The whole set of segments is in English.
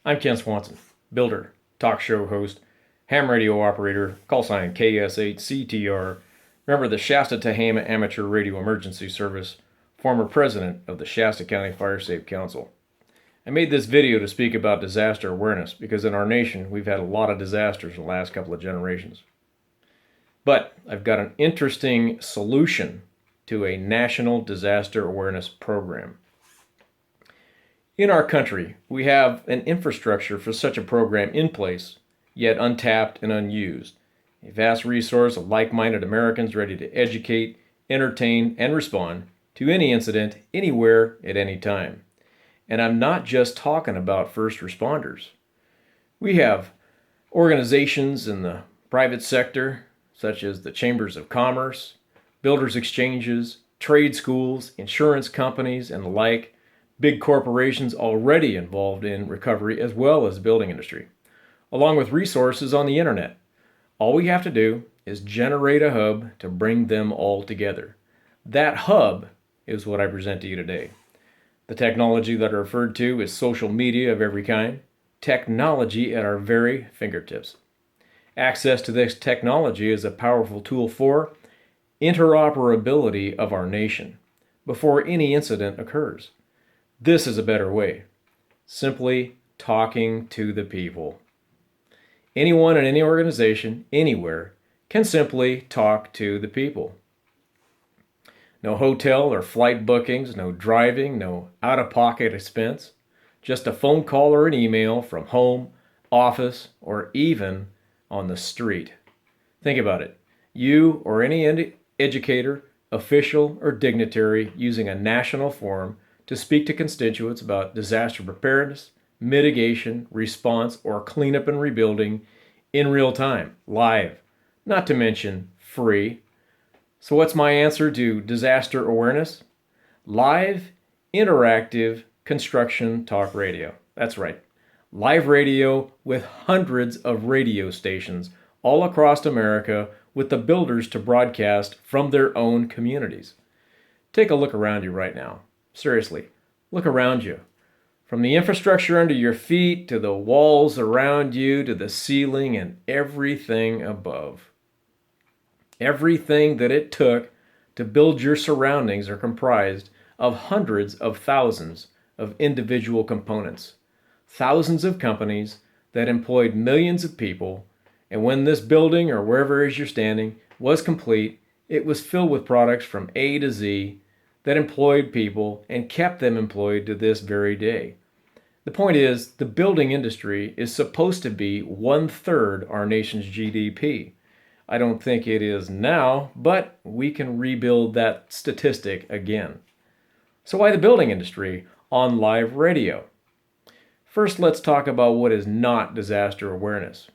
I'm Ken Swanson, builder, talk show host, ham radio operator, call sign KS8CTR, member of the Shasta Tehama Amateur Radio Emergency Service, former president of the Shasta County Fire Safe Council. I made this video to speak about disaster awareness because in our nation we've had a lot of disasters in the last couple of generations. But I've got an interesting solution to a national disaster awareness program. In our country, we have an infrastructure for such a program in place, yet untapped and unused. A vast resource of like-minded Americans ready to educate, entertain, and respond to any incident, anywhere, at any time. And I'm not just talking about first responders. We have organizations in the private sector, such as the chambers of commerce, builders exchanges, trade schools, insurance companies, and the like, big corporations already involved in recovery as well as the building industry, along with resources on the internet. All we have to do is generate a hub to bring them all together. That hub is what I present to you today. The technology that I referred to is social media of every kind, technology at our very fingertips. Access to this technology is a powerful tool for interoperability of our nation before any incident occurs. This is a better way. Simply talking to the people. Anyone in any organization, anywhere, can simply talk to the people. No hotel or flight bookings, no driving, no out-of-pocket expense. Just a phone call or an email from home, office, or even on the street. Think about it. You or any educator, official, or dignitary using a national forum to speak to constituents about disaster preparedness, mitigation, response, or cleanup and rebuilding in real time, live, not to mention free. So what's my answer to disaster awareness? Live, interactive construction talk radio. That's right. Live radio with hundreds of radio stations all across America with the builders to broadcast from their own communities. Take a look around you right now. Seriously, look around you. From the infrastructure under your feet to the walls around you to the ceiling and everything above. Everything that it took to build your surroundings are comprised of hundreds of thousands of individual components. Thousands of companies that employed millions of people, and when this building or wherever it is you're standing was complete, it was filled with products from A to Z that employed people and kept them employed to this very day. The point is, the building industry is supposed to be 1/3 our nation's GDP. I don't think it is now, but we can rebuild that statistic again. So why the building industry on live radio? First, let's talk about what is not disaster awareness.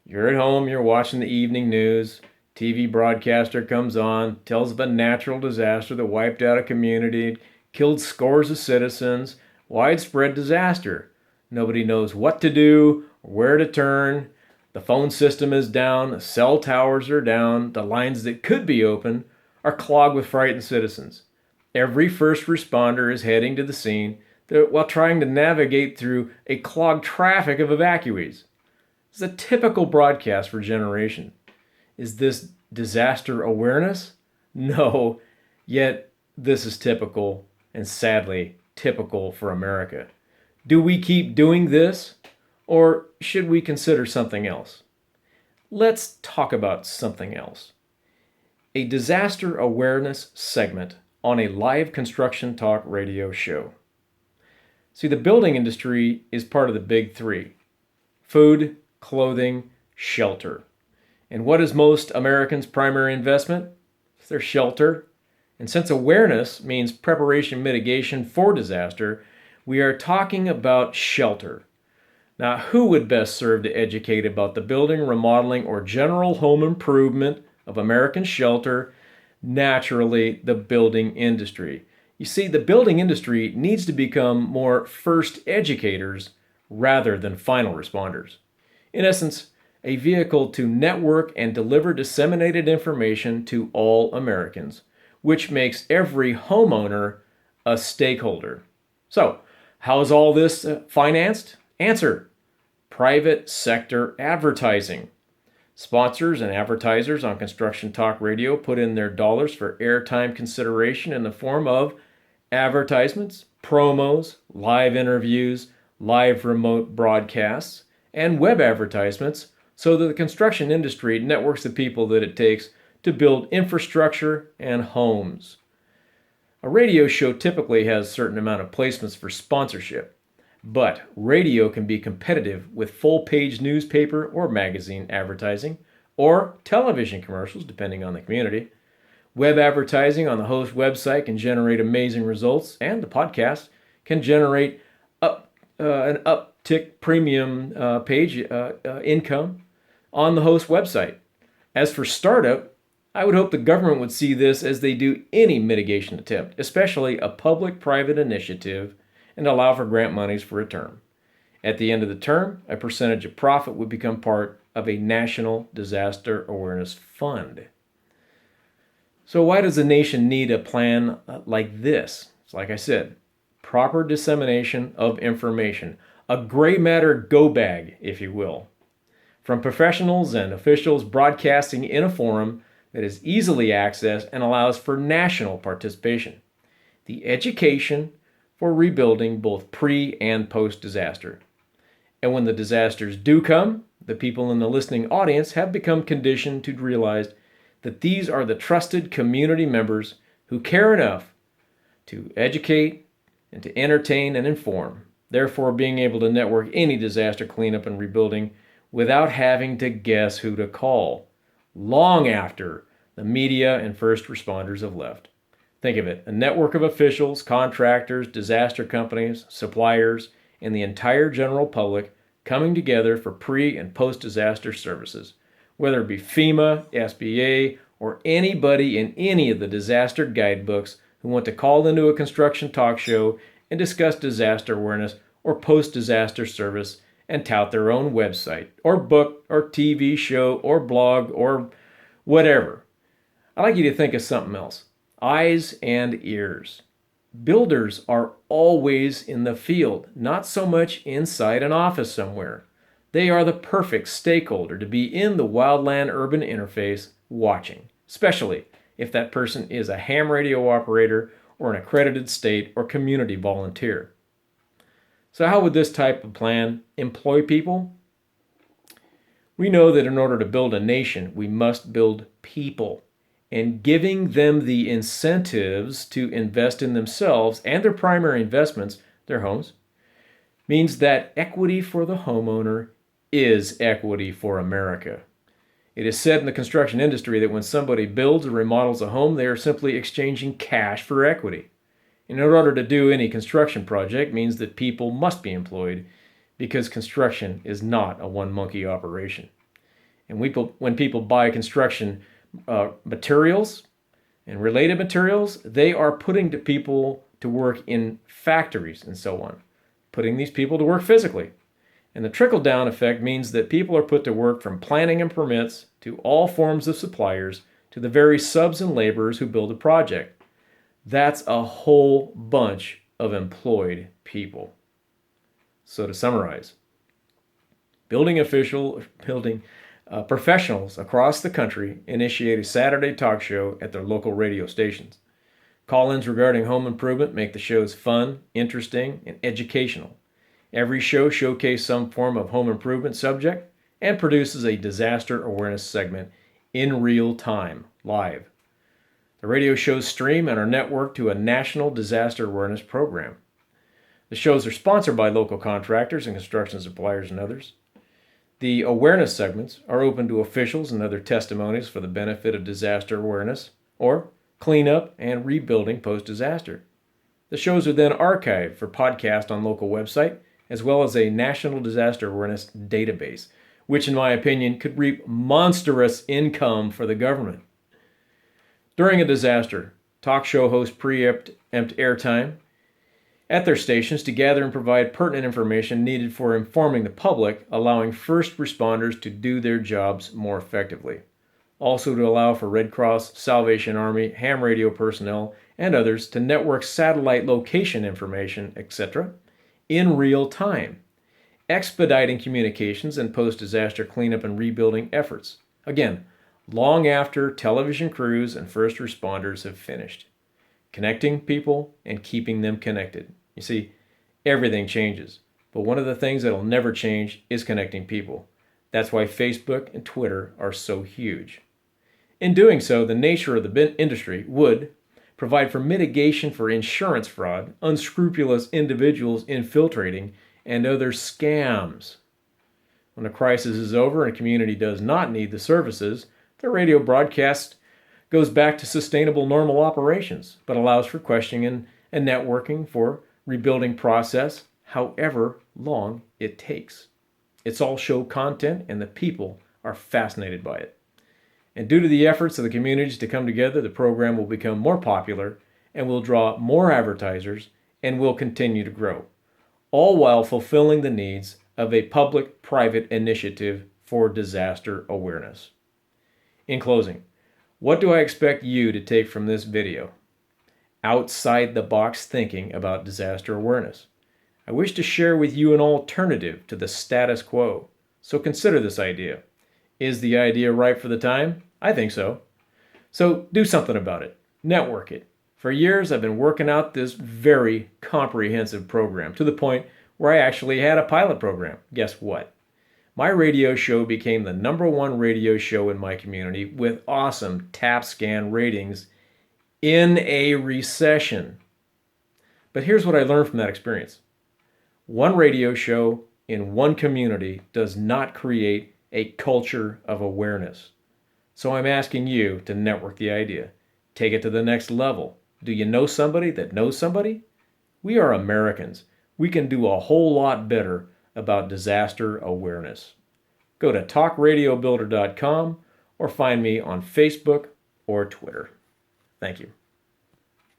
You're at home, you're watching the evening news, TV broadcaster comes on, tells of a natural disaster that wiped out a community, killed scores of citizens, widespread disaster. Nobody knows what to do, where to turn. The phone system is down, the cell towers are down, the lines that could be open are clogged with frightened citizens. Every first responder is heading to the scene while trying to navigate through a clogged traffic of evacuees. It's a typical broadcast for generation. Is this disaster awareness? No, yet this is typical and sadly typical for America. Do we keep doing this or should we consider something else? Let's talk about something else. A disaster awareness segment on a live construction talk radio show. See, the building industry is part of the big three: food, clothing, shelter. And what is most Americans' primary investment? It's their shelter. And since awareness means preparation mitigation for disaster, we are talking about shelter. Now, who would best serve to educate about the building, remodeling, or general home improvement of American shelter? Naturally, the building industry. You see, the building industry needs to become more first educators rather than final responders. In essence, a vehicle to network and deliver disseminated information to all Americans, which makes every homeowner a stakeholder. So, how is all this financed? Answer: private sector advertising. Sponsors and advertisers on Construction Talk Radio put in their dollars for airtime consideration in the form of advertisements, promos, live interviews, live remote broadcasts, and web advertisements so that the construction industry networks the people that it takes to build infrastructure and homes. A radio show typically has a certain amount of placements for sponsorship, but radio can be competitive with full-page newspaper or magazine advertising, or television commercials, depending on the community. Web advertising on the host website can generate amazing results, and the podcast can generate an uptick premium page income on the host website. As for startup, I would hope the government would see this as they do any mitigation attempt, especially a public-private initiative, and allow for grant monies for a term. At the end of the term, a percentage of profit would become part of a national disaster awareness fund. So why does the nation need a plan like this? It's like I said, proper dissemination of information, a gray matter go bag, if you will, from professionals and officials broadcasting in a forum that is easily accessed and allows for national participation. The education for rebuilding both pre and post disaster. And when the disasters do come, the people in the listening audience have become conditioned to realize that these are the trusted community members who care enough to educate and to entertain and inform, therefore being able to network any disaster cleanup and rebuilding without having to guess who to call, long after the media and first responders have left. Think of it, a network of officials, contractors, disaster companies, suppliers, and the entire general public coming together for pre- and post-disaster services, whether it be FEMA, SBA, or anybody in any of the disaster guidebooks who want to call into a construction talk show and discuss disaster awareness or post-disaster service and tout their own website, or book, or TV show, or blog, or whatever. I'd like you to think of something else. Eyes and ears. Builders are always in the field, not so much inside an office somewhere. They are the perfect stakeholder to be in the wildland-urban interface watching, especially if that person is a ham radio operator or an accredited state or community volunteer. So how would this type of plan employ people? We know that in order to build a nation, we must build people. And giving them the incentives to invest in themselves and their primary investments, their homes, means that equity for the homeowner is equity for America. It is said in the construction industry that when somebody builds or remodels a home, they are simply exchanging cash for equity. And in order to do any construction project means that people must be employed because construction is not a one-monkey operation. And when people buy construction materials and related materials, they are putting people to work in factories and so on, putting these people to work physically. And the trickle-down effect means that people are put to work from planning and permits to all forms of suppliers to the very subs and laborers who build a project. That's a whole bunch of employed people. So to summarize, professionals across the country initiate a Saturday talk show at their local radio stations. Call-ins regarding home improvement make the shows fun, interesting, and educational. Every show showcases some form of home improvement subject and produces a disaster awareness segment in real time, live. The radio shows stream and are networked to a national disaster awareness program. The shows are sponsored by local contractors and construction suppliers and others. The awareness segments are open to officials and other testimonies for the benefit of disaster awareness or cleanup and rebuilding post-disaster. The shows are then archived for podcast on local website as well as a national disaster awareness database, which in my opinion could reap monstrous income for the government. During a disaster, talk show hosts preempt airtime at their stations to gather and provide pertinent information needed for informing the public, allowing first responders to do their jobs more effectively. Also to allow for Red Cross, Salvation Army, ham radio personnel, and others to network satellite location information, etc., in real time. expediting communications and post-disaster cleanup and rebuilding efforts. Again, long after television crews and first responders have finished. Connecting people and keeping them connected. You see, everything changes, but one of the things that'll never change is connecting people. That's why Facebook and Twitter are so huge. In doing so, the nature of the industry would provide for mitigation for insurance fraud, unscrupulous individuals infiltrating, and other scams. When a crisis is over and a community does not need the services, the radio broadcast goes back to sustainable normal operations, but allows for questioning and networking for rebuilding process, however long it takes. It's all show content, and the people are fascinated by it. And due to the efforts of the communities to come together, the program will become more popular and will draw more advertisers and will continue to grow, all while fulfilling the needs of a public-private initiative for disaster awareness. In closing, what do I expect you to take from this video? Outside-the-box thinking about disaster awareness. I wish to share with you an alternative to the status quo, so consider this idea. Is the idea ripe for the time? I think so. So do something about it. Network it. For years, I've been working out this very comprehensive program to the point where I actually had a pilot program. Guess what? My radio show became the #1 radio show in my community with awesome tap scan ratings in a recession. But here's what I learned from that experience. One radio show in one community does not create a culture of awareness. So I'm asking you to network the idea. Take it to the next level. Do you know somebody that knows somebody? We are Americans. We can do a whole lot better about disaster awareness. Go to talkradiobuilder.com or find me on Facebook or Twitter. Thank you.